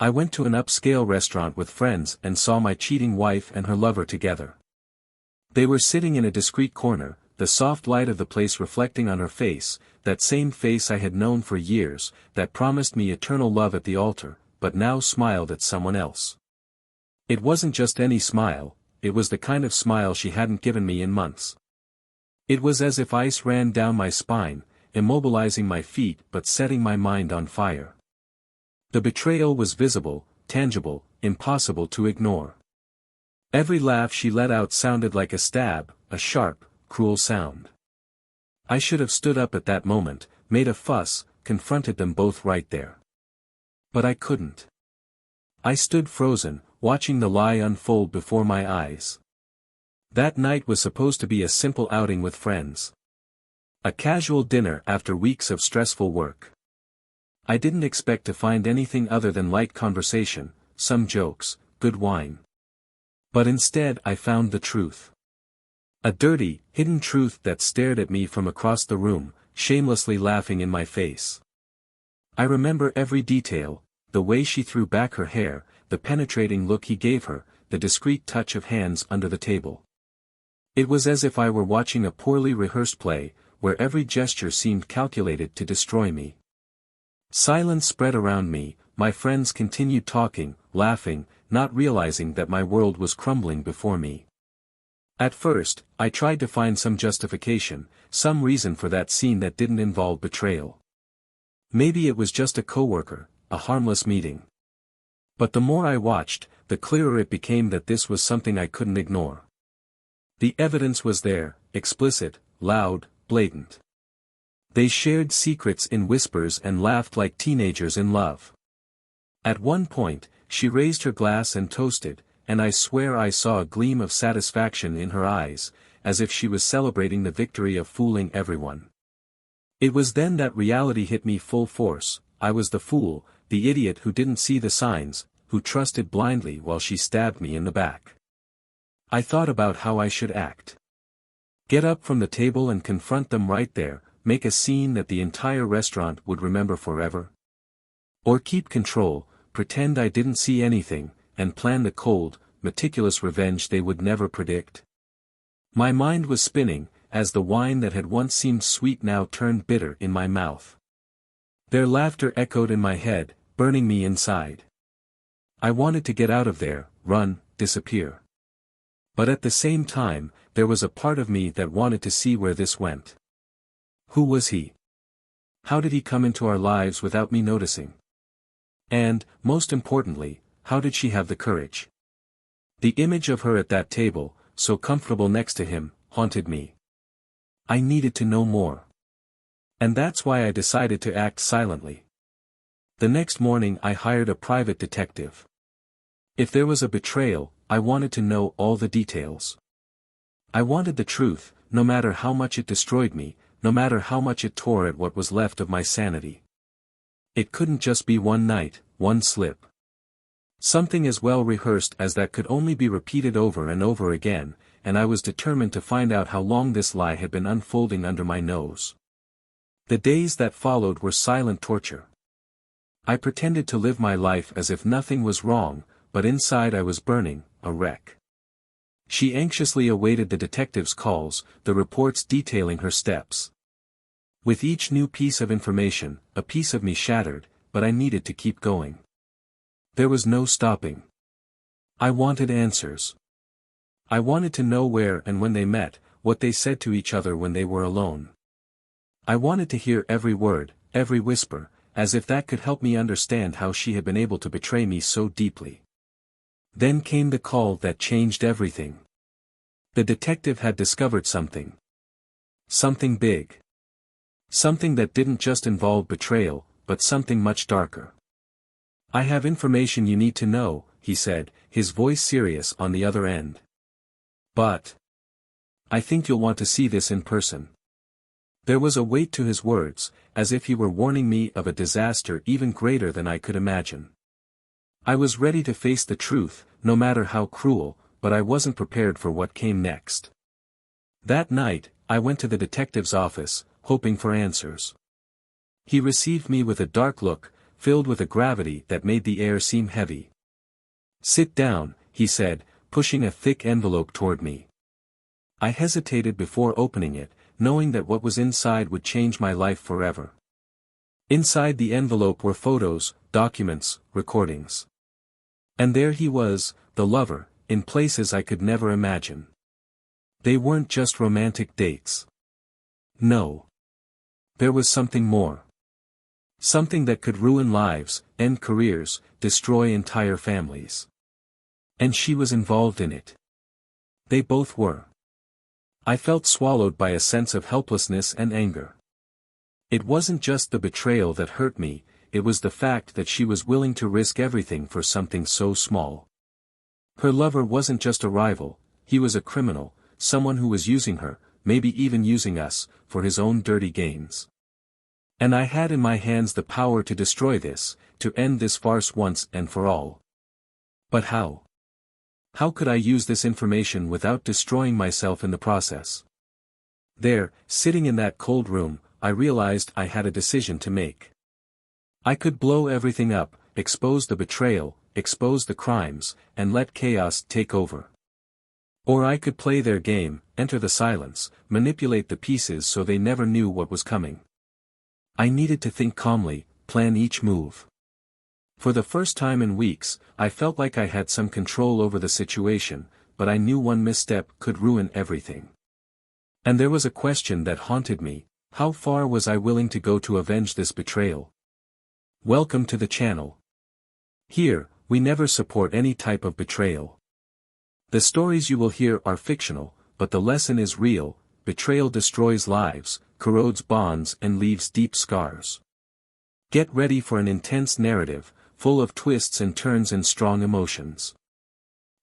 I went to an upscale restaurant with friends and saw my cheating wife and her lover together. They were sitting in a discreet corner, the soft light of the place reflecting on her face, that same face I had known for years, that promised me eternal love at the altar, but now smiled at someone else. It wasn't just any smile, it was the kind of smile she hadn't given me in months. It was as if ice ran down my spine, immobilizing my feet but setting my mind on fire. The betrayal was visible, tangible, impossible to ignore. Every laugh she let out sounded like a stab, a sharp, cruel sound. I should have stood up at that moment, made a fuss, confronted them both right there. But I couldn't. I stood frozen, watching the lie unfold before my eyes. That night was supposed to be a simple outing with friends. A casual dinner after weeks of stressful work. I didn't expect to find anything other than light conversation, some jokes, good wine. But instead I found the truth. A dirty, hidden truth that stared at me from across the room, shamelessly laughing in my face. I remember every detail, the way she threw back her hair, the penetrating look he gave her, the discreet touch of hands under the table. It was as if I were watching a poorly rehearsed play, where every gesture seemed calculated to destroy me. Silence spread around me, my friends continued talking, laughing, not realizing that my world was crumbling before me. At first, I tried to find some justification, some reason for that scene that didn't involve betrayal. Maybe it was just a coworker, a harmless meeting. But the more I watched, the clearer it became that this was something I couldn't ignore. The evidence was there, explicit, loud, blatant. They shared secrets in whispers and laughed like teenagers in love. At one point, she raised her glass and toasted, and I swear I saw a gleam of satisfaction in her eyes, as if she was celebrating the victory of fooling everyone. It was then that reality hit me full force. I was the fool, the idiot who didn't see the signs, who trusted blindly while she stabbed me in the back. I thought about how I should act. Get up from the table and confront them right there, make a scene that the entire restaurant would remember forever? Or keep control, pretend I didn't see anything, and plan the cold, meticulous revenge they would never predict? My mind was spinning, as the wine that had once seemed sweet now turned bitter in my mouth. Their laughter echoed in my head, burning me inside. I wanted to get out of there, run, disappear. But at the same time, there was a part of me that wanted to see where this went. Who was he? How did he come into our lives without me noticing? And, most importantly, how did she have the courage? The image of her at that table, so comfortable next to him, haunted me. I needed to know more. And that's why I decided to act silently. The next morning I hired a private detective. If there was a betrayal, I wanted to know all the details. I wanted the truth, no matter how much it destroyed me, no matter how much it tore at what was left of my sanity. It couldn't just be one night, one slip. Something as well rehearsed as that could only be repeated over and over again, and I was determined to find out how long this lie had been unfolding under my nose. The days that followed were silent torture. I pretended to live my life as if nothing was wrong, but inside I was burning, a wreck. She anxiously awaited the detective's calls, the reports detailing her steps. With each new piece of information, a piece of me shattered, but I needed to keep going. There was no stopping. I wanted answers. I wanted to know where and when they met, what they said to each other when they were alone. I wanted to hear every word, every whisper, as if that could help me understand how she had been able to betray me so deeply. Then came the call that changed everything. The detective had discovered something. Something big. Something that didn't just involve betrayal, but something much darker. "I have information you need to know," he said, his voice serious on the other end. "But I think you'll want to see this in person." There was a weight to his words, as if he were warning me of a disaster even greater than I could imagine. I was ready to face the truth, no matter how cruel, but I wasn't prepared for what came next. That night, I went to the detective's office, hoping for answers. He received me with a dark look, filled with a gravity that made the air seem heavy. "Sit down," he said, pushing a thick envelope toward me. I hesitated before opening it, knowing that what was inside would change my life forever. Inside the envelope were photos, documents, recordings. And there he was, the lover, in places I could never imagine. They weren't just romantic dates. No. There was something more. Something that could ruin lives, end careers, destroy entire families. And she was involved in it. They both were. I felt swallowed by a sense of helplessness and anger. It wasn't just the betrayal that hurt me, it was the fact that she was willing to risk everything for something so small. Her lover wasn't just a rival, he was a criminal, someone who was using her, maybe even using us, for his own dirty gains. And I had in my hands the power to destroy this, to end this farce once and for all. But how? How could I use this information without destroying myself in the process? There, sitting in that cold room, I realized I had a decision to make. I could blow everything up, expose the betrayal, expose the crimes, and let chaos take over. Or I could play their game, enter the silence, manipulate the pieces so they never knew what was coming. I needed to think calmly, plan each move. For the first time in weeks, I felt like I had some control over the situation, but I knew one misstep could ruin everything. And there was a question that haunted me: how far was I willing to go to avenge this betrayal? Welcome to the channel. Here, we never support any type of betrayal. The stories you will hear are fictional, but the lesson is real: betrayal destroys lives, corrodes bonds and leaves deep scars. Get ready for an intense narrative, full of twists and turns and strong emotions.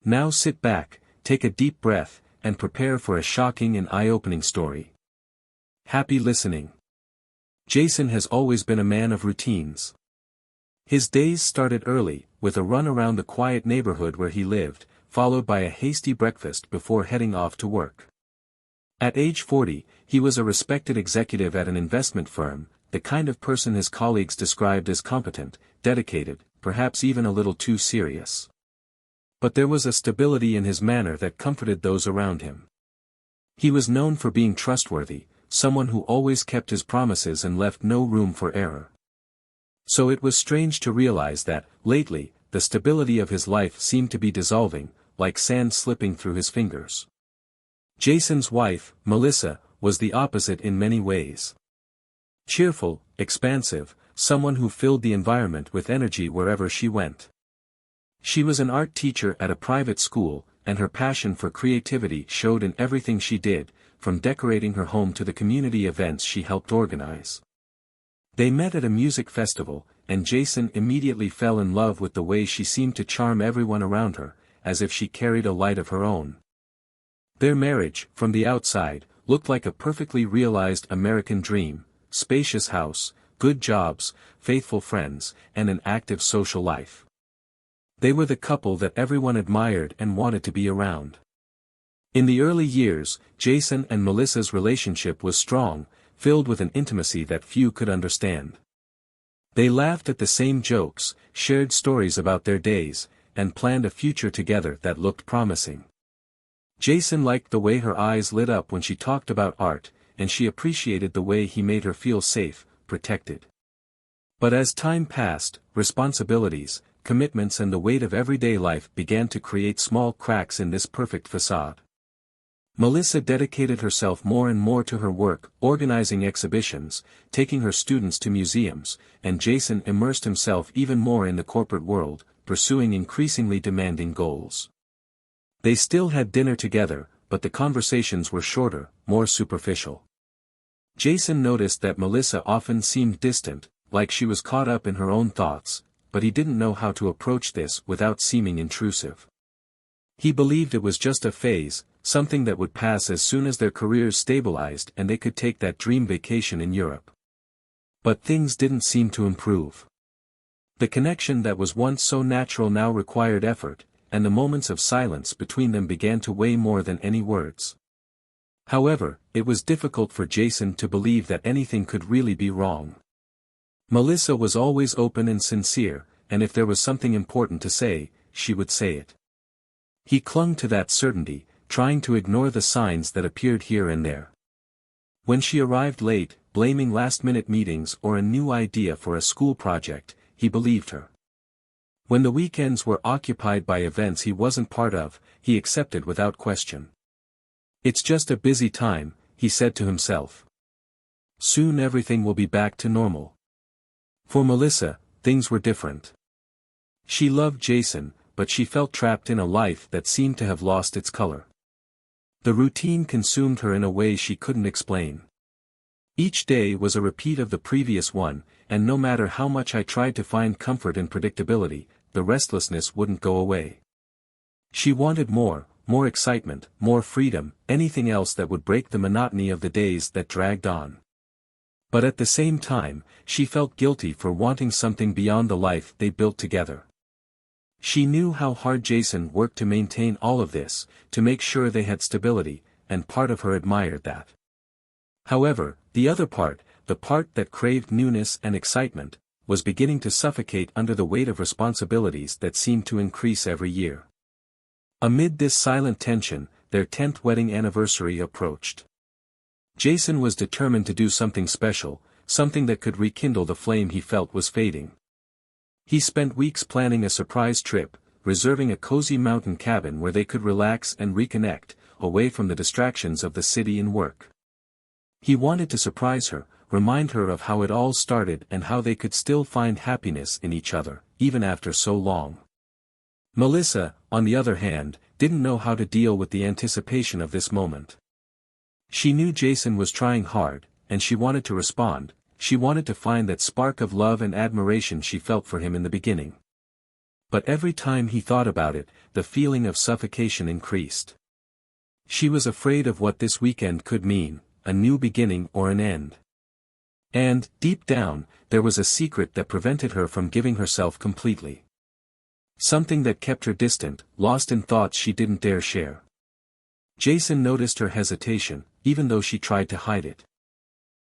Now sit back, take a deep breath, and prepare for a shocking and eye-opening story. Happy listening. Jason has always been a man of routines. His days started early, with a run around the quiet neighborhood where he lived, followed by a hasty breakfast before heading off to work. At age 40, he was a respected executive at an investment firm, the kind of person his colleagues described as competent, dedicated, perhaps even a little too serious. But there was a stability in his manner that comforted those around him. He was known for being trustworthy, someone who always kept his promises and left no room for error. So it was strange to realize that, lately, the stability of his life seemed to be dissolving, like sand slipping through his fingers. Jason's wife, Melissa, was the opposite in many ways. Cheerful, expansive, someone who filled the environment with energy wherever she went. She was an art teacher at a private school, and her passion for creativity showed in everything she did, from decorating her home to the community events she helped organize. They met at a music festival, and Jason immediately fell in love with the way she seemed to charm everyone around her, as if she carried a light of her own. Their marriage, from the outside, looked like a perfectly realized American dream: spacious house, good jobs, faithful friends, and an active social life. They were the couple that everyone admired and wanted to be around. In the early years, Jason and Melissa's relationship was strong, filled with an intimacy that few could understand. They laughed at the same jokes, shared stories about their days, and planned a future together that looked promising. Jason liked the way her eyes lit up when she talked about art, and she appreciated the way he made her feel safe, protected. But as time passed, responsibilities, commitments and the weight of everyday life began to create small cracks in this perfect facade. Melissa dedicated herself more and more to her work, organizing exhibitions, taking her students to museums, and Jason immersed himself even more in the corporate world, pursuing increasingly demanding goals. They still had dinner together, but the conversations were shorter, more superficial. Jason noticed that Melissa often seemed distant, like she was caught up in her own thoughts, but he didn't know how to approach this without seeming intrusive. He believed it was just a phase, something that would pass as soon as their careers stabilized and they could take that dream vacation in Europe. But things didn't seem to improve. The connection that was once so natural now required effort, and the moments of silence between them began to weigh more than any words. However, it was difficult for Jason to believe that anything could really be wrong. Melissa was always open and sincere, and if there was something important to say, she would say it. He clung to that certainty, trying to ignore the signs that appeared here and there. When she arrived late, blaming last-minute meetings or a new idea for a school project, he believed her. When the weekends were occupied by events he wasn't part of, he accepted without question. It's just a busy time, he said to himself. Soon everything will be back to normal. For Melissa, things were different. She loved Jason, but she felt trapped in a life that seemed to have lost its color. The routine consumed her in a way she couldn't explain. Each day was a repeat of the previous one, and no matter how much I tried to find comfort in predictability, the restlessness wouldn't go away. She wanted more excitement, more freedom, anything else that would break the monotony of the days that dragged on. But at the same time, she felt guilty for wanting something beyond the life they built together. She knew how hard Jason worked to maintain all of this, to make sure they had stability, and part of her admired that. However, the other part, the part that craved newness and excitement, was beginning to suffocate under the weight of responsibilities that seemed to increase every year. Amid this silent tension, their 10th wedding anniversary approached. Jason was determined to do something special, something that could rekindle the flame he felt was fading. He spent weeks planning a surprise trip, reserving a cozy mountain cabin where they could relax and reconnect, away from the distractions of the city and work. He wanted to surprise her, remind her of how it all started and how they could still find happiness in each other, even after so long. Melissa, on the other hand, didn't know how to deal with the anticipation of this moment. She knew Jason was trying hard, and she wanted to respond. She wanted to find that spark of love and admiration she felt for him in the beginning. But every time he thought about it, the feeling of suffocation increased. She was afraid of what this weekend could mean, a new beginning or an end. And, deep down, there was a secret that prevented her from giving herself completely. Something that kept her distant, lost in thoughts she didn't dare share. Jason noticed her hesitation, even though she tried to hide it.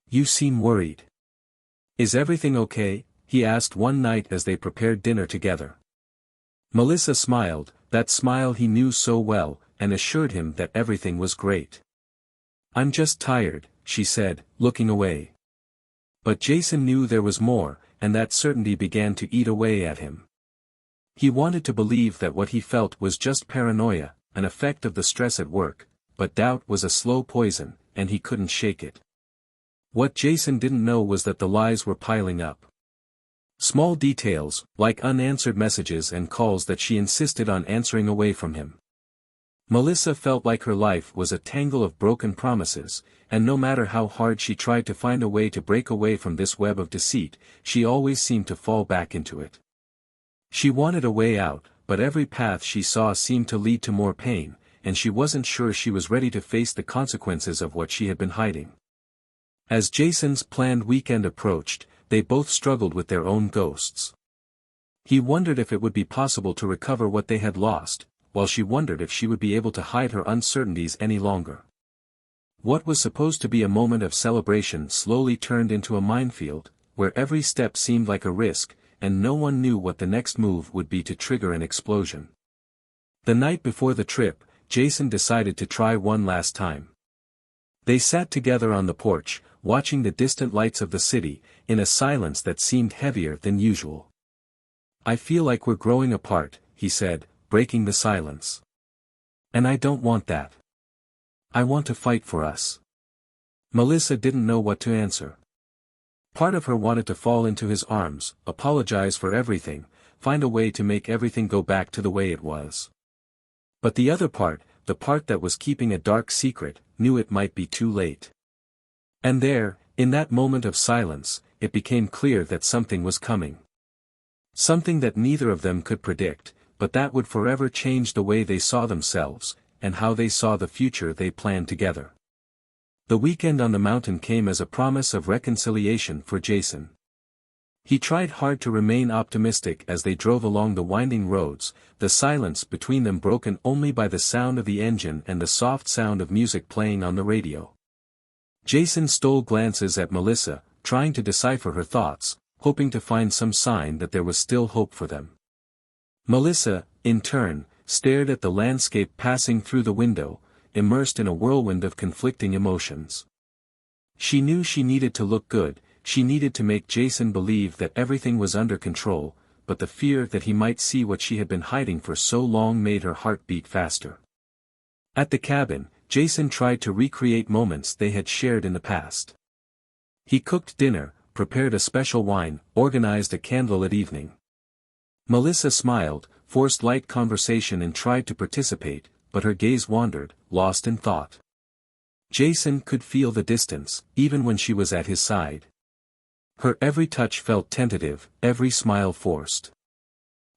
"You seem worried. Is everything okay?" he asked one night as they prepared dinner together. Melissa smiled, that smile he knew so well, and assured him that everything was great. "I'm just tired," she said, looking away. But Jason knew there was more, and that certainty began to eat away at him. He wanted to believe that what he felt was just paranoia, an effect of the stress at work, but doubt was a slow poison, and he couldn't shake it. What Jason didn't know was that the lies were piling up. Small details, like unanswered messages and calls that she insisted on answering away from him. Melissa felt like her life was a tangle of broken promises, and no matter how hard she tried to find a way to break away from this web of deceit, she always seemed to fall back into it. She wanted a way out, but every path she saw seemed to lead to more pain, and she wasn't sure she was ready to face the consequences of what she had been hiding. As Jason's planned weekend approached, they both struggled with their own ghosts. He wondered if it would be possible to recover what they had lost, while she wondered if she would be able to hide her uncertainties any longer. What was supposed to be a moment of celebration slowly turned into a minefield, where every step seemed like a risk, and no one knew what the next move would be to trigger an explosion. The night before the trip, Jason decided to try one last time. They sat together on the porch, watching the distant lights of the city, in a silence that seemed heavier than usual. "I feel like we're growing apart," he said, breaking the silence. "And I don't want that. I want to fight for us." Melissa didn't know what to answer. Part of her wanted to fall into his arms, apologize for everything, find a way to make everything go back to the way it was. But the other part, the part that was keeping a dark secret, knew it might be too late. And there, in that moment of silence, it became clear that something was coming. Something that neither of them could predict, but that would forever change the way they saw themselves, and how they saw the future they planned together. The weekend on the mountain came as a promise of reconciliation for Jason. He tried hard to remain optimistic as they drove along the winding roads, the silence between them broken only by the sound of the engine and the soft sound of music playing on the radio. Jason stole glances at Melissa, trying to decipher her thoughts, hoping to find some sign that there was still hope for them. Melissa, in turn, stared at the landscape passing through the window, immersed in a whirlwind of conflicting emotions. She knew she needed to look good, she needed to make Jason believe that everything was under control, but the fear that he might see what she had been hiding for so long made her heart beat faster. At the cabin, Jason tried to recreate moments they had shared in the past. He cooked dinner, prepared a special wine, organized a candlelit evening. Melissa smiled, forced light conversation and tried to participate, but her gaze wandered, lost in thought. Jason could feel the distance, even when she was at his side. Her every touch felt tentative, every smile forced.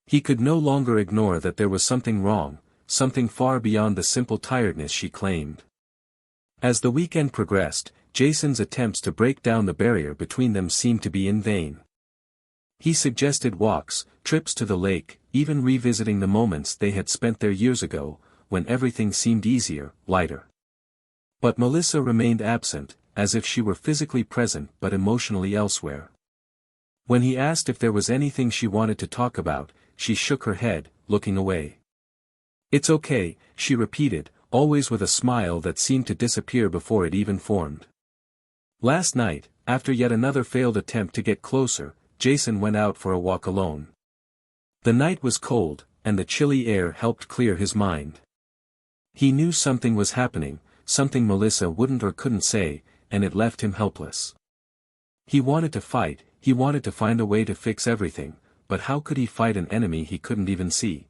He could no longer ignore that there was something wrong, something far beyond the simple tiredness she claimed. As the weekend progressed, Jason's attempts to break down the barrier between them seemed to be in vain. He suggested walks, trips to the lake, even revisiting the moments they had spent there years ago, when everything seemed easier, lighter. But Melissa remained absent, as if she were physically present but emotionally elsewhere. When he asked if there was anything she wanted to talk about, she shook her head, looking away. "It's okay," she repeated, always with a smile that seemed to disappear before it even formed. Last night, after yet another failed attempt to get closer, Jason went out for a walk alone. The night was cold, and the chilly air helped clear his mind. He knew something was happening, something Melissa wouldn't or couldn't say, and it left him helpless. He wanted to fight, he wanted to find a way to fix everything, but how could he fight an enemy he couldn't even see?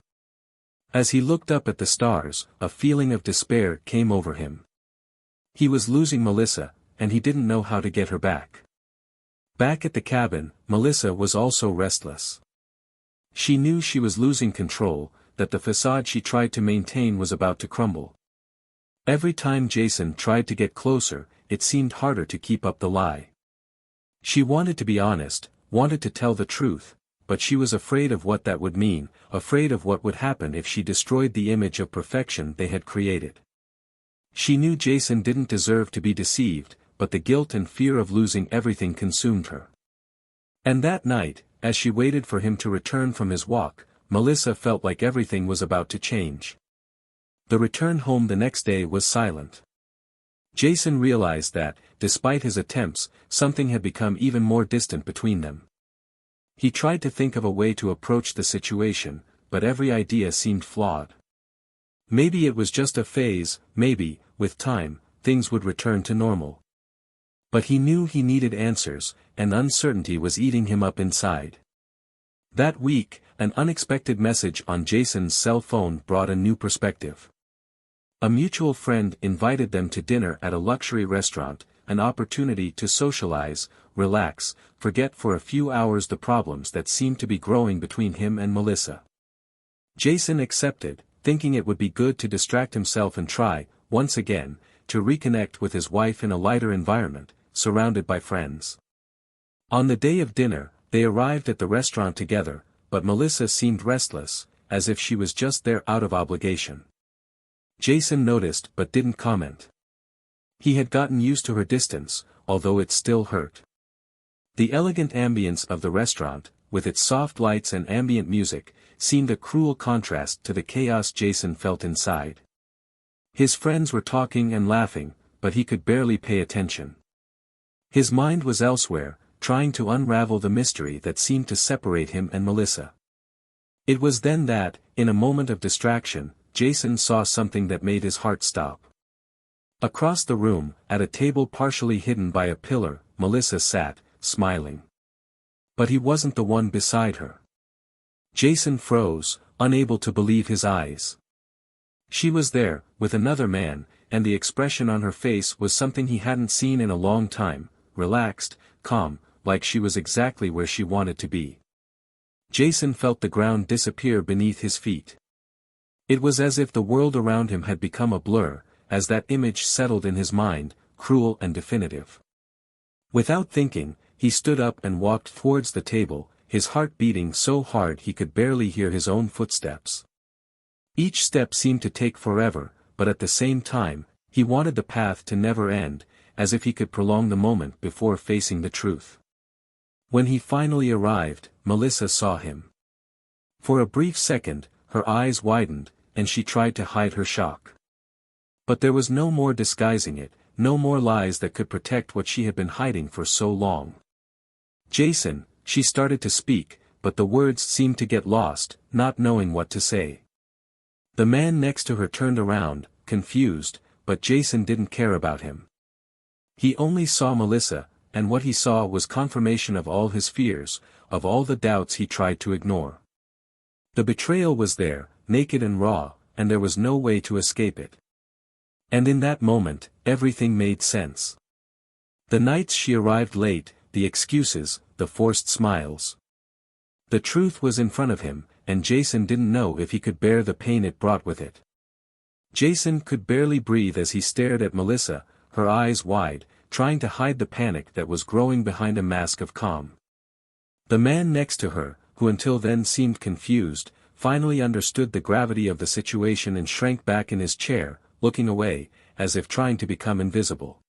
As he looked up at the stars, a feeling of despair came over him. He was losing Melissa, and he didn't know how to get her back. Back at the cabin, Melissa was also restless. She knew she was losing control, that the facade she tried to maintain was about to crumble. Every time Jason tried to get closer, it seemed harder to keep up the lie. She wanted to be honest, wanted to tell the truth, but she was afraid of what that would mean, afraid of what would happen if she destroyed the image of perfection they had created. She knew Jason didn't deserve to be deceived, but the guilt and fear of losing everything consumed her. And that night, as she waited for him to return from his walk, Melissa felt like everything was about to change. The return home the next day was silent. Jason realized that, despite his attempts, something had become even more distant between them. He tried to think of a way to approach the situation, but every idea seemed flawed. Maybe it was just a phase, maybe, with time, things would return to normal. But he knew he needed answers, and uncertainty was eating him up inside. That week, an unexpected message on Jason's cell phone brought a new perspective. A mutual friend invited them to dinner at a luxury restaurant, an opportunity to socialize, relax, forget for a few hours the problems that seemed to be growing between him and Melissa. Jason accepted, thinking it would be good to distract himself and try, once again, to reconnect with his wife in a lighter environment, surrounded by friends. On the day of dinner, they arrived at the restaurant together, but Melissa seemed restless, as if she was just there out of obligation. Jason noticed but didn't comment. He had gotten used to her distance, although it still hurt. The elegant ambience of the restaurant, with its soft lights and ambient music, seemed a cruel contrast to the chaos Jason felt inside. His friends were talking and laughing, but he could barely pay attention. His mind was elsewhere, trying to unravel the mystery that seemed to separate him and Melissa. It was then that, in a moment of distraction, Jason saw something that made his heart stop. Across the room, at a table partially hidden by a pillar, Melissa sat, smiling. But he wasn't the one beside her. Jason froze, unable to believe his eyes. She was there, with another man, and the expression on her face was something he hadn't seen in a long time, relaxed, calm, like she was exactly where she wanted to be. Jason felt the ground disappear beneath his feet. It was as if the world around him had become a blur, as that image settled in his mind, cruel and definitive. Without thinking, he stood up and walked towards the table, his heart beating so hard he could barely hear his own footsteps. Each step seemed to take forever, but at the same time, he wanted the path to never end, as if he could prolong the moment before facing the truth. When he finally arrived, Melissa saw him. For a brief second, her eyes widened, and she tried to hide her shock. But there was no more disguising it, no more lies that could protect what she had been hiding for so long. "Jason," she started to speak, but the words seemed to get lost, not knowing what to say. The man next to her turned around, confused, but Jason didn't care about him. He only saw Melissa, and what he saw was confirmation of all his fears, of all the doubts he tried to ignore. The betrayal was there, naked and raw, and there was no way to escape it. And in that moment, everything made sense. The nights she arrived late, the excuses, the forced smiles. The truth was in front of him, and Jason didn't know if he could bear the pain it brought with it. Jason could barely breathe as he stared at Melissa, her eyes wide, trying to hide the panic that was growing behind a mask of calm. The man next to her, who until then seemed confused, finally understood the gravity of the situation and shrank back in his chair, looking away, as if trying to become invisible.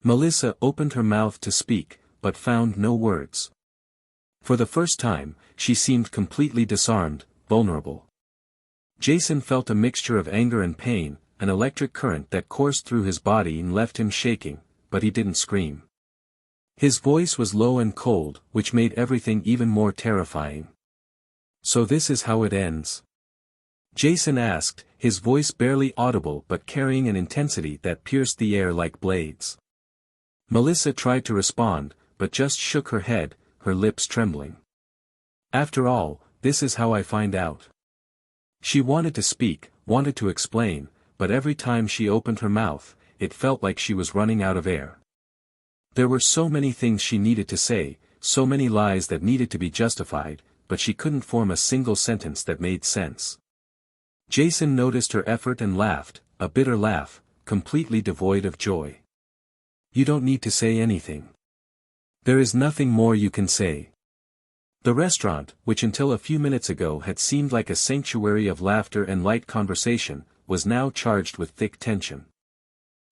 Melissa opened her mouth to speak, but found no words. For the first time, she seemed completely disarmed, vulnerable. Jason felt a mixture of anger and pain, an electric current that coursed through his body and left him shaking, but he didn't scream. His voice was low and cold, which made everything even more terrifying. "So this is how it ends?" Jason asked, his voice barely audible but carrying an intensity that pierced the air like blades. Melissa tried to respond, but just shook her head, her lips trembling. "After all, this is how I find out." She wanted to speak, wanted to explain, but every time she opened her mouth, it felt like she was running out of air. There were so many things she needed to say, so many lies that needed to be justified, but she couldn't form a single sentence that made sense. Jason noticed her effort and laughed, a bitter laugh, completely devoid of joy. "You don't need to say anything. There is nothing more you can say." The restaurant, which until a few minutes ago had seemed like a sanctuary of laughter and light conversation, was now charged with thick tension.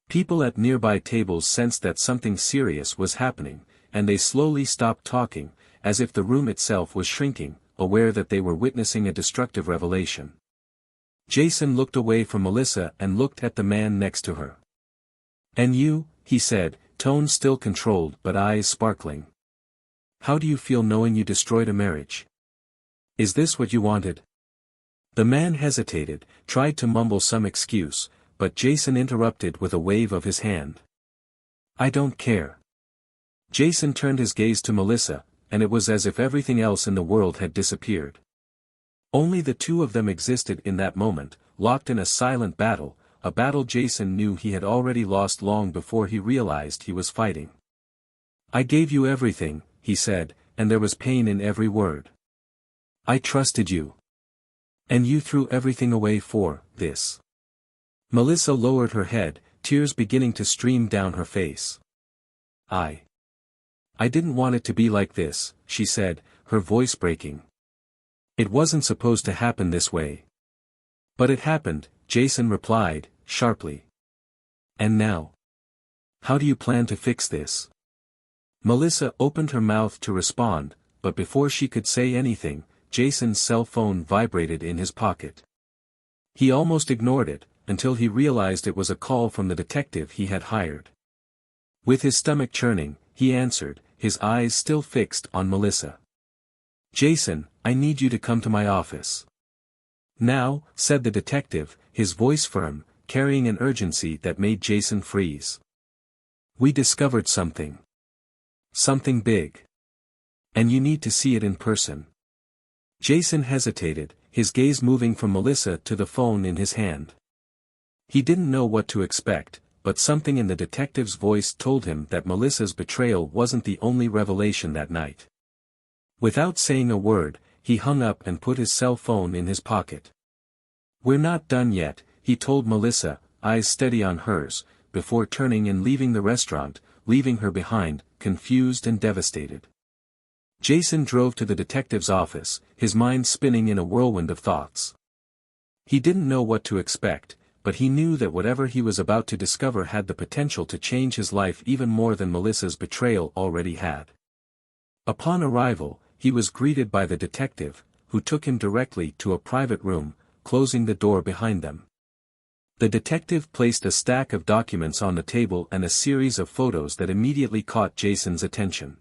People at nearby tables sensed that something serious was happening, and they slowly stopped talking, as if the room itself was shrinking, aware that they were witnessing a destructive revelation. Jason looked away from Melissa and looked at the man next to her. "And you," he said, tone still controlled but eyes sparkling. "How do you feel knowing you destroyed a marriage? Is this what you wanted?" The man hesitated, tried to mumble some excuse, but Jason interrupted with a wave of his hand. "I don't care." Jason turned his gaze to Melissa, and it was as if everything else in the world had disappeared. Only the two of them existed in that moment, locked in a silent battle, a battle Jason knew he had already lost long before he realized he was fighting. "I gave you everything," he said, and there was pain in every word. "I trusted you. And you threw everything away for this." Melissa lowered her head, tears beginning to stream down her face. I didn't want it to be like this," she said, her voice breaking. "It wasn't supposed to happen this way." "But it happened," Jason replied, sharply. "And now? How do you plan to fix this?" Melissa opened her mouth to respond, but before she could say anything, Jason's cell phone vibrated in his pocket. He almost ignored it, until he realized it was a call from the detective he had hired. With his stomach churning, he answered, his eyes still fixed on Melissa. "Jason, I need you to come to my office." "Now," said the detective, his voice firm, carrying an urgency that made Jason freeze. "We discovered something. Something big. And you need to see it in person." Jason hesitated, his gaze moving from Melissa to the phone in his hand. He didn't know what to expect, but something in the detective's voice told him that Melissa's betrayal wasn't the only revelation that night. Without saying a word, he hung up and put his cell phone in his pocket. "We're not done yet," he told Melissa, eyes steady on hers, before turning and leaving the restaurant, leaving her behind, confused and devastated. Jason drove to the detective's office, his mind spinning in a whirlwind of thoughts. He didn't know what to expect, but he knew that whatever he was about to discover had the potential to change his life even more than Melissa's betrayal already had. Upon arrival, he was greeted by the detective, who took him directly to a private room, closing the door behind them. The detective placed a stack of documents on the table and a series of photos that immediately caught Jason's attention.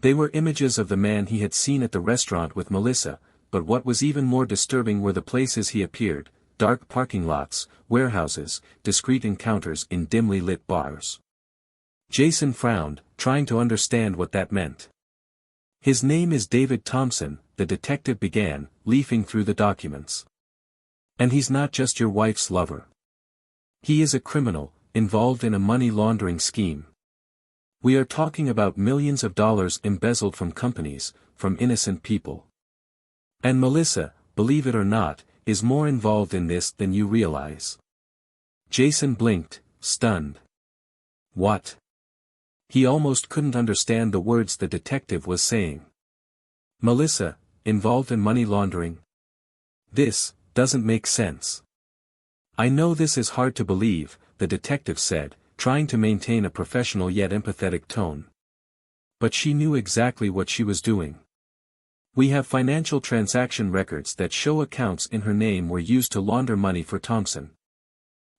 They were images of the man he had seen at the restaurant with Melissa, but what was even more disturbing were the places he appeared: dark parking lots, warehouses, discreet encounters in dimly lit bars. Jason frowned, trying to understand what that meant. "His name is David Thompson," the detective began, leafing through the documents. "And he's not just your wife's lover. He is a criminal, involved in a money laundering scheme. We are talking about millions of dollars embezzled from companies, from innocent people. And Melissa, believe it or not, is more involved in this than you realize." Jason blinked, stunned. What? He almost couldn't understand the words the detective was saying. Melissa, involved in money laundering? This doesn't make sense. "I know this is hard to believe," the detective said, trying to maintain a professional yet empathetic tone. "But she knew exactly what she was doing. We have financial transaction records that show accounts in her name were used to launder money for Thompson.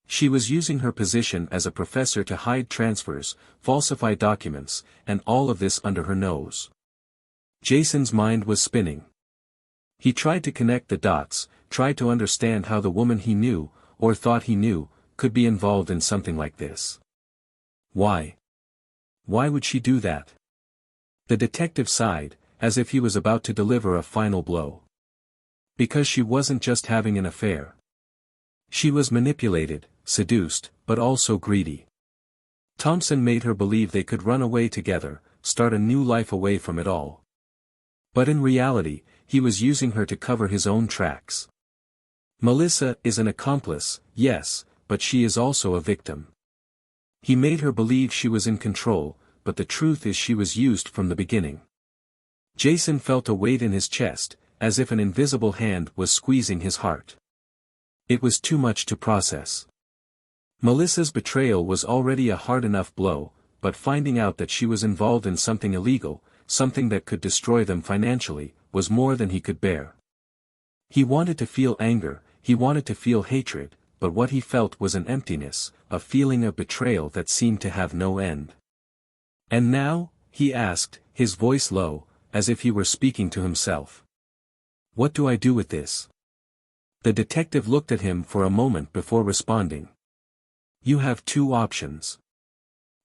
She was using her position as a professor to hide transfers, falsify documents, and all of this under her nose." Jason's mind was spinning. He tried to connect the dots, tried to understand how the woman he knew, or thought he knew, could be involved in something like this. Why? Why would she do that? The detective sighed, as if he was about to deliver a final blow. Because she wasn't just having an affair. She was manipulated, seduced, but also greedy. Thompson made her believe they could run away together, start a new life away from it all. But in reality, he was using her to cover his own tracks. Melissa is an accomplice, yes, but she is also a victim. He made her believe she was in control, but the truth is she was used from the beginning. Jason felt a weight in his chest, as if an invisible hand was squeezing his heart. It was too much to process. Melissa's betrayal was already a hard enough blow, but finding out that she was involved in something illegal, something that could destroy them financially, was more than he could bear. He wanted to feel anger, he wanted to feel hatred, but what he felt was an emptiness, a feeling of betrayal that seemed to have no end. "And now?" he asked, his voice low, as if he were speaking to himself. "What do I do with this?" The detective looked at him for a moment before responding. "You have two options.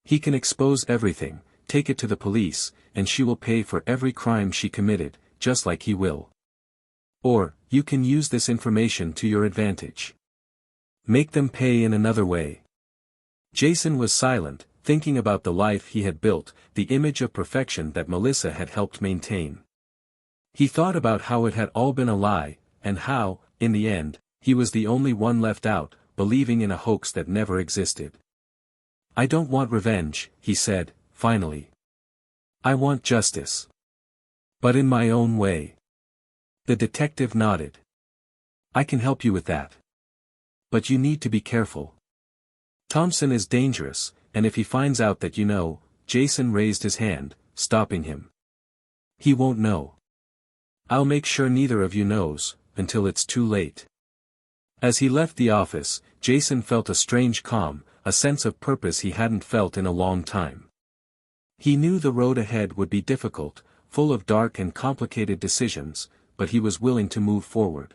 He can expose everything, take it to the police, and she will pay for every crime she committed, just like he will. Or, you can use this information to your advantage. Make them pay in another way." Jason was silent, thinking about the life he had built, the image of perfection that Melissa had helped maintain. He thought about how it had all been a lie, and how, in the end, he was the only one left out, believing in a hoax that never existed. "I don't want revenge," he said, finally. "I want justice. But in my own way." The detective nodded. "I can help you with that. But you need to be careful. Thompson is dangerous, and if he finds out that you know," Jason raised his hand, stopping him. "He won't know. I'll make sure neither of you knows, until it's too late." As he left the office, Jason felt a strange calm, a sense of purpose he hadn't felt in a long time. He knew the road ahead would be difficult, full of dark and complicated decisions, but he was willing to move forward.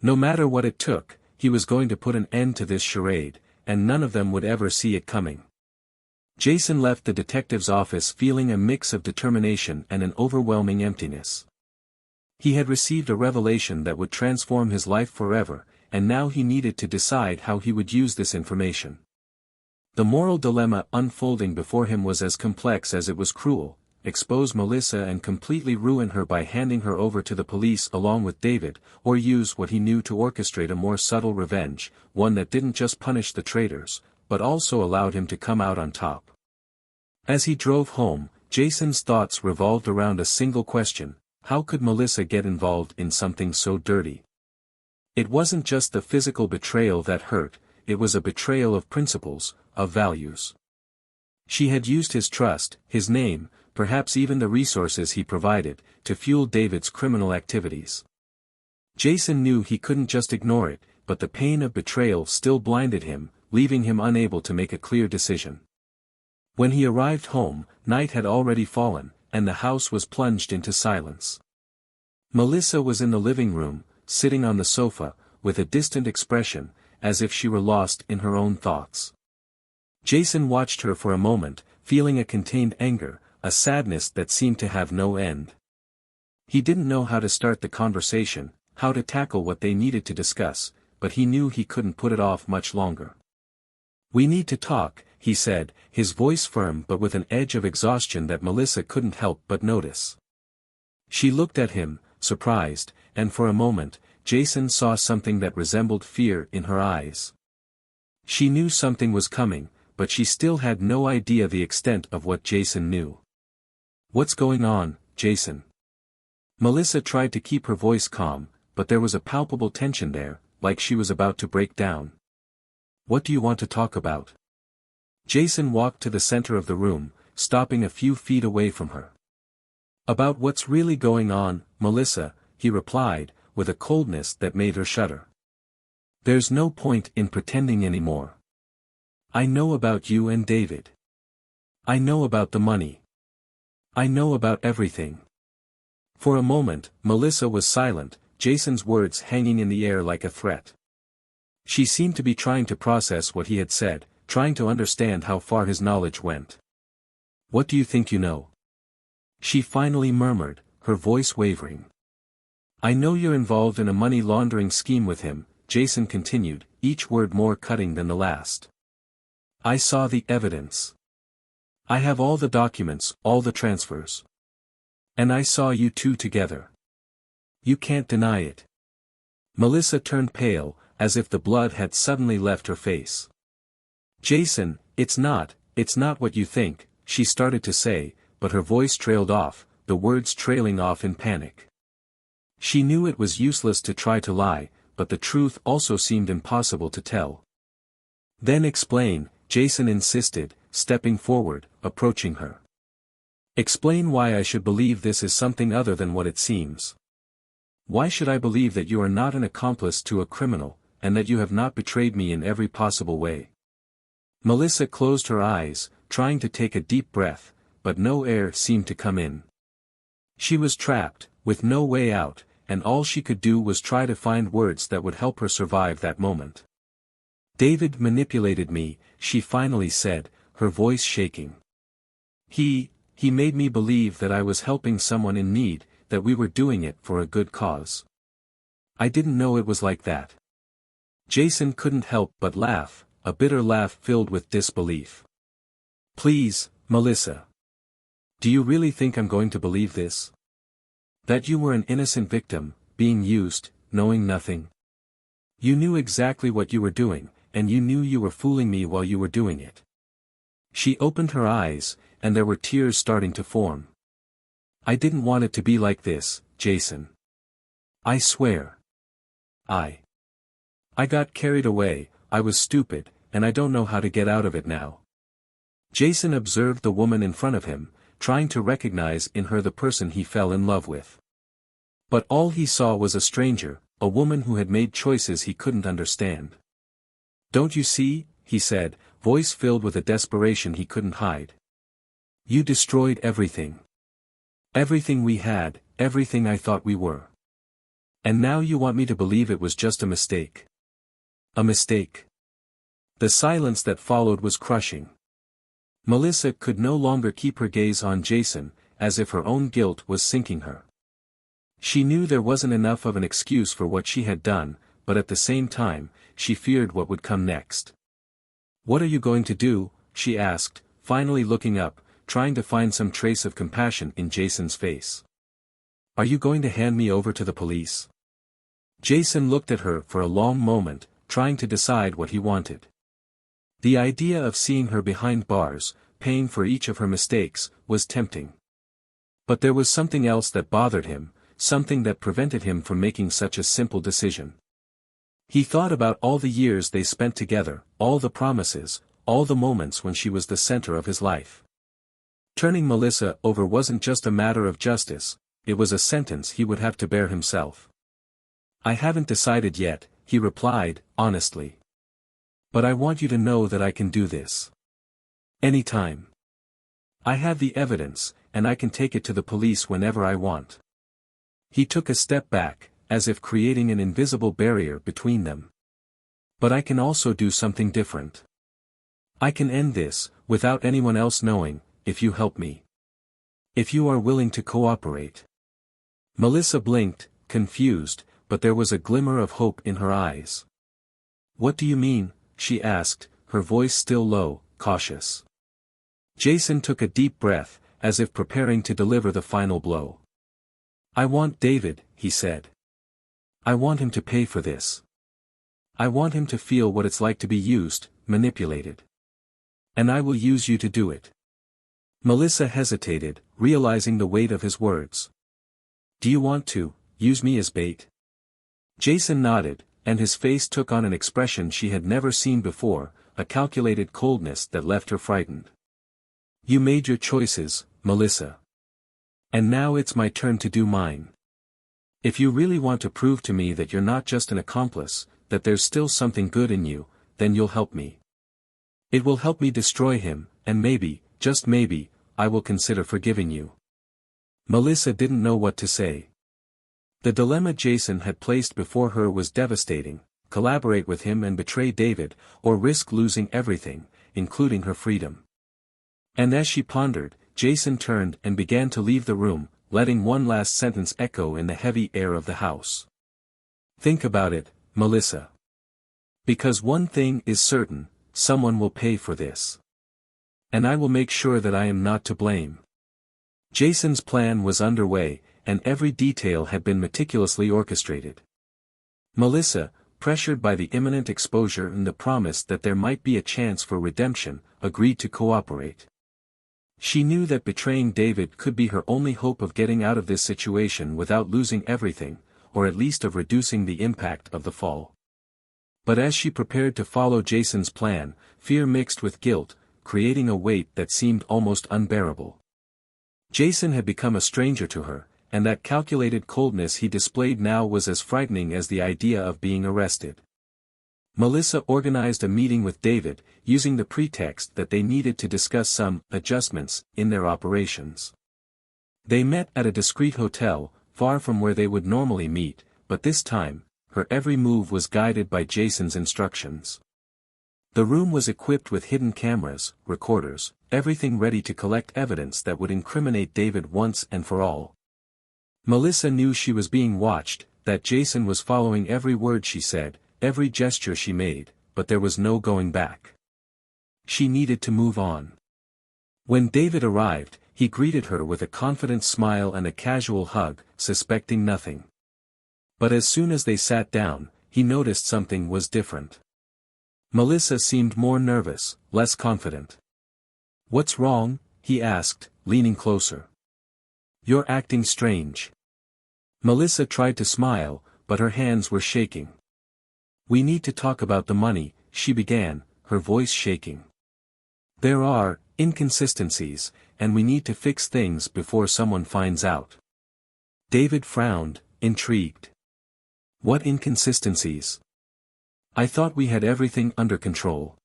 No matter what it took, he was going to put an end to this charade, and none of them would ever see it coming. Jason left the detective's office feeling a mix of determination and an overwhelming emptiness. He had received a revelation that would transform his life forever, and now he needed to decide how he would use this information. The moral dilemma unfolding before him was as complex as it was cruel: expose Melissa and completely ruin her by handing her over to the police along with David, or use what he knew to orchestrate a more subtle revenge, one that didn't just punish the traitors, but also allowed him to come out on top. As he drove home, Jason's thoughts revolved around a single question: how could Melissa get involved in something so dirty? It wasn't just the physical betrayal that hurt, it was a betrayal of principles, of values. She had used his trust, his name, perhaps even the resources he provided, to fuel David's criminal activities. Jason knew he couldn't just ignore it, but the pain of betrayal still blinded him, leaving him unable to make a clear decision. When he arrived home, night had already fallen, and the house was plunged into silence. Melissa was in the living room, sitting on the sofa, with a distant expression, as if she were lost in her own thoughts. Jason watched her for a moment, feeling a contained anger, a sadness that seemed to have no end. He didn't know how to start the conversation, how to tackle what they needed to discuss, but he knew he couldn't put it off much longer. "We need to talk," he said, his voice firm but with an edge of exhaustion that Melissa couldn't help but notice. She looked at him, surprised, and for a moment, Jason saw something that resembled fear in her eyes. She knew something was coming, but she still had no idea the extent of what Jason knew. "What's going on, Jason?" Melissa tried to keep her voice calm, but there was a palpable tension there, like she was about to break down. "What do you want to talk about?" Jason walked to the center of the room, stopping a few feet away from her. "About what's really going on, Melissa," he replied, with a coldness that made her shudder. "There's no point in pretending anymore. I know about you and David. I know about the money. I know about everything." For a moment, Melissa was silent, Jason's words hanging in the air like a threat. She seemed to be trying to process what he had said, trying to understand how far his knowledge went. "What do you think you know?" she finally murmured, her voice wavering. "I know you're involved in a money laundering scheme with him," Jason continued, each word more cutting than the last. "I saw the evidence. I have all the documents, all the transfers. And I saw you two together. You can't deny it." Melissa turned pale, as if the blood had suddenly left her face. "Jason, it's not what you think," she started to say, but her voice trailed off, the words trailing off in panic. She knew it was useless to try to lie, but the truth also seemed impossible to tell. "Then explain," Jason insisted, stepping forward, approaching her. "Explain why I should believe this is something other than what it seems. Why should I believe that you are not an accomplice to a criminal, and that you have not betrayed me in every possible way?" Melissa closed her eyes, trying to take a deep breath, but no air seemed to come in. She was trapped, with no way out, and all she could do was try to find words that would help her survive that moment. "David manipulated me," she finally said, her voice shaking. He made me believe that I was helping someone in need, that we were doing it for a good cause. I didn't know it was like that." Jason couldn't help but laugh, a bitter laugh filled with disbelief. "Please, Melissa. Do you really think I'm going to believe this? That you were an innocent victim, being used, knowing nothing? You knew exactly what you were doing, and you knew you were fooling me while you were doing it." She opened her eyes, and there were tears starting to form. "I didn't want it to be like this, Jason. I swear. I got carried away, I was stupid, and I don't know how to get out of it now." Jason observed the woman in front of him, trying to recognize in her the person he fell in love with. But all he saw was a stranger, a woman who had made choices he couldn't understand. "Don't you see?" he said, voice filled with a desperation he couldn't hide. "You destroyed everything. Everything we had, everything I thought we were. And now you want me to believe it was just a mistake. A mistake." The silence that followed was crushing. Melissa could no longer keep her gaze on Jason, as if her own guilt was sinking her. She knew there wasn't enough of an excuse for what she had done, but at the same time, she feared what would come next. "What are you going to do?" she asked, finally looking up, trying to find some trace of compassion in Jason's face. "Are you going to hand me over to the police?" Jason looked at her for a long moment, trying to decide what he wanted. The idea of seeing her behind bars, paying for each of her mistakes, was tempting. But there was something else that bothered him, something that prevented him from making such a simple decision. He thought about all the years they spent together, all the promises, all the moments when she was the center of his life. Turning Melissa over wasn't just a matter of justice, it was a sentence he would have to bear himself. I haven't decided yet, he replied, honestly. But I want you to know that I can do this. Anytime. I have the evidence, and I can take it to the police whenever I want. He took a step back, as if creating an invisible barrier between them. But I can also do something different. I can end this, without anyone else knowing, if you help me. If you are willing to cooperate. Melissa blinked, confused, but there was a glimmer of hope in her eyes. What do you mean? She asked, her voice still low, cautious. Jason took a deep breath, as if preparing to deliver the final blow. I want David, he said. I want him to pay for this. I want him to feel what it's like to be used, manipulated. And I will use you to do it. Melissa hesitated, realizing the weight of his words. Do you want to use me as bait? Jason nodded, and his face took on an expression she had never seen before, a calculated coldness that left her frightened. You made your choices, Melissa. And now it's my turn to do mine. If you really want to prove to me that you're not just an accomplice, that there's still something good in you, then you'll help me. It will help me destroy him, and maybe, just maybe, I will consider forgiving you. Melissa didn't know what to say. The dilemma Jason had placed before her was devastating: collaborate with him and betray David, or risk losing everything, including her freedom. And as she pondered, Jason turned and began to leave the room, letting one last sentence echo in the heavy air of the house. Think about it, Melissa. Because one thing is certain, someone will pay for this. And I will make sure that I am not to blame. Jason's plan was underway, and every detail had been meticulously orchestrated. Melissa, pressured by the imminent exposure and the promise that there might be a chance for redemption, agreed to cooperate. She knew that betraying David could be her only hope of getting out of this situation without losing everything, or at least of reducing the impact of the fall. But as she prepared to follow Jason's plan, fear mixed with guilt, creating a weight that seemed almost unbearable. Jason had become a stranger to her, and that calculated coldness he displayed now was as frightening as the idea of being arrested. Melissa organized a meeting with David, using the pretext that they needed to discuss some adjustments in their operations. They met at a discreet hotel, far from where they would normally meet, but this time, her every move was guided by Jason's instructions. The room was equipped with hidden cameras, recorders, everything ready to collect evidence that would incriminate David once and for all. Melissa knew she was being watched, that Jason was following every word she said, every gesture she made, but there was no going back. She needed to move on. When David arrived, he greeted her with a confident smile and a casual hug, suspecting nothing. But as soon as they sat down, he noticed something was different. Melissa seemed more nervous, less confident. What's wrong? He asked, leaning closer. You're acting strange. Melissa tried to smile, but her hands were shaking. We need to talk about the money, she began, her voice shaking. There are inconsistencies, and we need to fix things before someone finds out. David frowned, intrigued. What inconsistencies? I thought we had everything under control.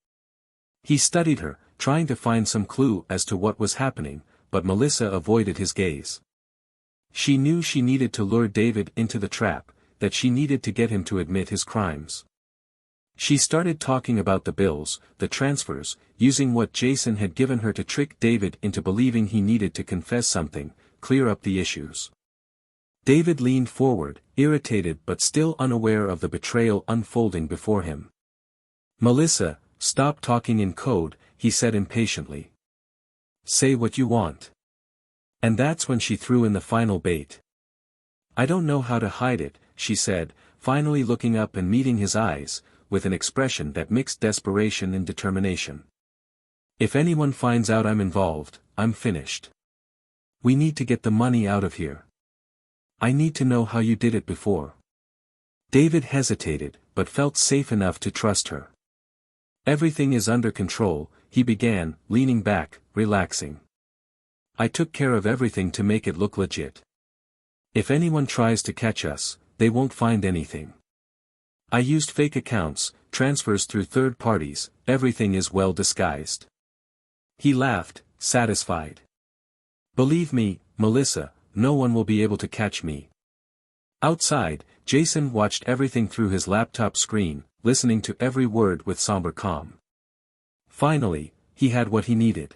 He studied her, trying to find some clue as to what was happening, but Melissa avoided his gaze. She knew she needed to lure David into the trap, that she needed to get him to admit his crimes. She started talking about the bills, the transfers, using what Jason had given her to trick David into believing he needed to confess something, clear up the issues. David leaned forward, irritated but still unaware of the betrayal unfolding before him. Melissa, stop talking in code, he said impatiently. Say what you want. And that's when she threw in the final bait. I don't know how to hide it, she said, finally looking up and meeting his eyes, with an expression that mixed desperation and determination. If anyone finds out I'm involved, I'm finished. We need to get the money out of here. I need to know how you did it before. David hesitated, but felt safe enough to trust her. Everything is under control, he began, leaning back, relaxing. I took care of everything to make it look legit. If anyone tries to catch us, they won't find anything. I used fake accounts, transfers through third parties, everything is well disguised." He laughed, satisfied. "Believe me, Melissa, no one will be able to catch me." Outside, Jason watched everything through his laptop screen, listening to every word with somber calm. Finally, he had what he needed.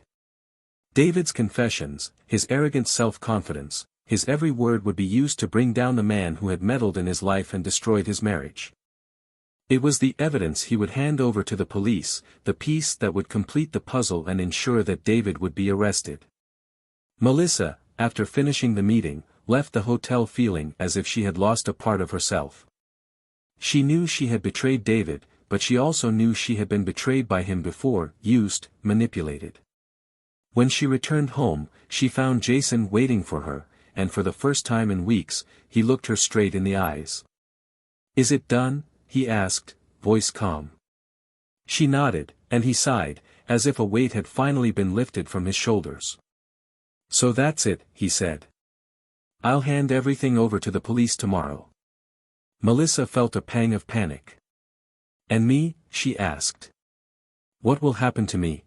David's confessions, his arrogant self-confidence, his every word would be used to bring down the man who had meddled in his life and destroyed his marriage. It was the evidence he would hand over to the police, the piece that would complete the puzzle and ensure that David would be arrested. Melissa, after finishing the meeting, left the hotel feeling as if she had lost a part of herself. She knew she had betrayed David, but she also knew she had been betrayed by him before, used, manipulated. When she returned home, she found Jason waiting for her, and for the first time in weeks, he looked her straight in the eyes. "Is it done?" he asked, voice calm. She nodded, and he sighed, as if a weight had finally been lifted from his shoulders. "So that's it," he said. "I'll hand everything over to the police tomorrow." Melissa felt a pang of panic. "And me?" she asked. "What will happen to me?"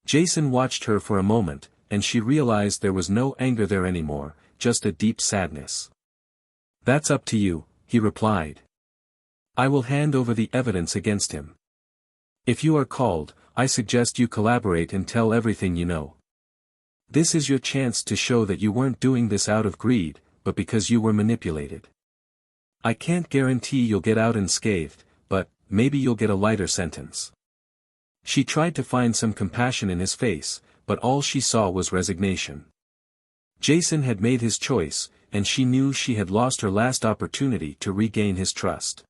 Jason watched her for a moment, and she realized there was no anger there anymore, just a deep sadness. "That's up to you," he replied. "I will hand over the evidence against him. If you are called, I suggest you collaborate and tell everything you know. This is your chance to show that you weren't doing this out of greed, but because you were manipulated. I can't guarantee you'll get out unscathed, but maybe you'll get a lighter sentence." She tried to find some compassion in his face, but all she saw was resignation. Jason had made his choice, and she knew she had lost her last opportunity to regain his trust.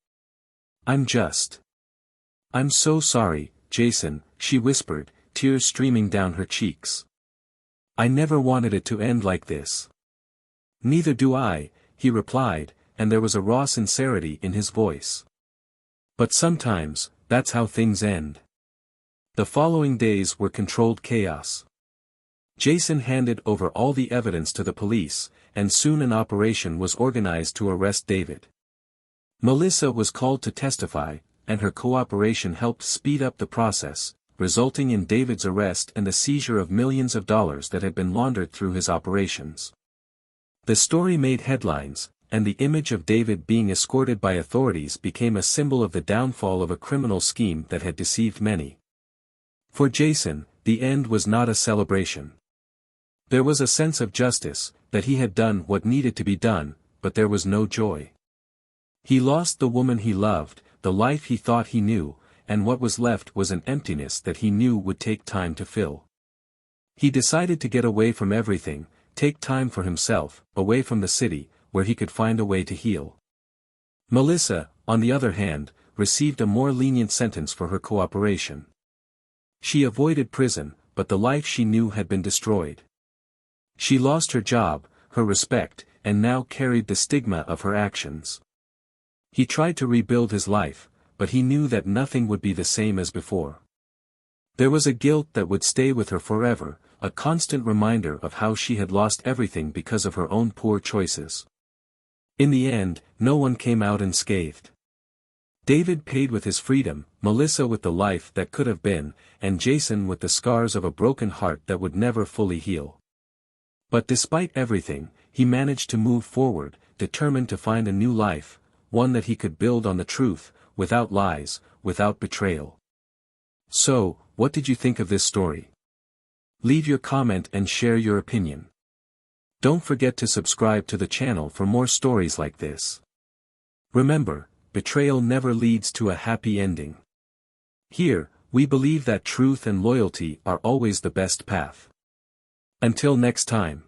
I'm so sorry, Jason," she whispered, tears streaming down her cheeks. "I never wanted it to end like this." "Neither do I," he replied, and there was a raw sincerity in his voice. "But sometimes, that's how things end." The following days were controlled chaos. Jason handed over all the evidence to the police, and soon an operation was organized to arrest David. Melissa was called to testify, and her cooperation helped speed up the process, resulting in David's arrest and the seizure of millions of dollars that had been laundered through his operations. The story made headlines, and the image of David being escorted by authorities became a symbol of the downfall of a criminal scheme that had deceived many. For Jason, the end was not a celebration. There was a sense of justice, that he had done what needed to be done, but there was no joy. He lost the woman he loved, the life he thought he knew, and what was left was an emptiness that he knew would take time to fill. He decided to get away from everything, take time for himself, away from the city, where he could find a way to heal. Melissa, on the other hand, received a more lenient sentence for her cooperation. She avoided prison, but the life she knew had been destroyed. She lost her job, her respect, and now carried the stigma of her actions. He tried to rebuild his life, but he knew that nothing would be the same as before. There was a guilt that would stay with her forever, a constant reminder of how she had lost everything because of her own poor choices. In the end, no one came out unscathed. David paid with his freedom, Melissa with the life that could have been, and Jason with the scars of a broken heart that would never fully heal. But despite everything, he managed to move forward, determined to find a new life, one that he could build on the truth, without lies, without betrayal. So, what did you think of this story? Leave your comment and share your opinion. Don't forget to subscribe to the channel for more stories like this. Remember, betrayal never leads to a happy ending. Here, we believe that truth and loyalty are always the best path. Until next time.